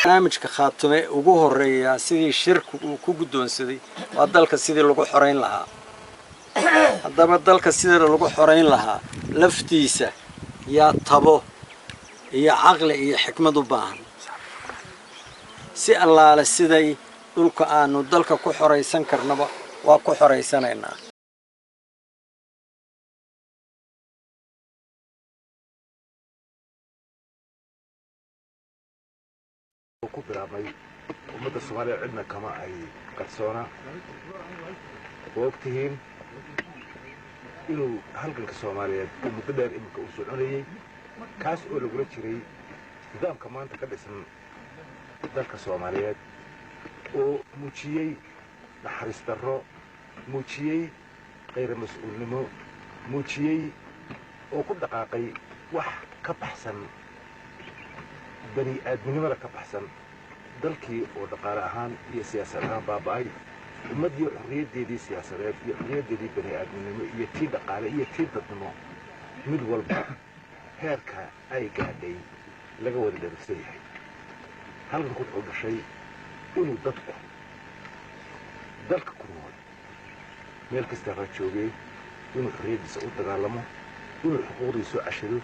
barnaamijka khaatume ugu horeeya sidii shirku uu ku guddoonsaday waa dalka sidii lagu xoreyn lahaa haddaba dalka sidii lagu xoreyn lahaa laftiisa yaa tabo iyo caqli iyo xikmad u baahan si allaale siday dhulka aanu dalka ku xoreysan karnaba waa ku xoreysanaynaa ku bilaabmay ummadda Soomaaliya cidna kama ay qarsoona waqtigiin inuu halganka Soomaaliyeed uu muddo dheer imika u soconayay kaas oo lagu jiray nidaamka maanta ka dhisan dalka Soomaaliyeed oo muujiyay naxariis darro muujiyay غير مسؤولnimo muujiyay oo ku dhaqaaqay wax ka baxsan bani aadminimada ka baxsan dalkii oo dhaqaale ahaan iyo siyaasad ahaan baaba'ay ummadii xorriyadeedii siyaasadeed iyo xorriyadeedii bani aadminimo iyo tii dhaqaale iyo tii dadnimo mid walba heerka ay gaadhay laga wada dheregsan yahay halkan wuxuu dhashay inuu dadku dalka ku nool meel kasta joogay inuu xorriyadiisa u dagaalamo inuu xuquuqdiisa cashado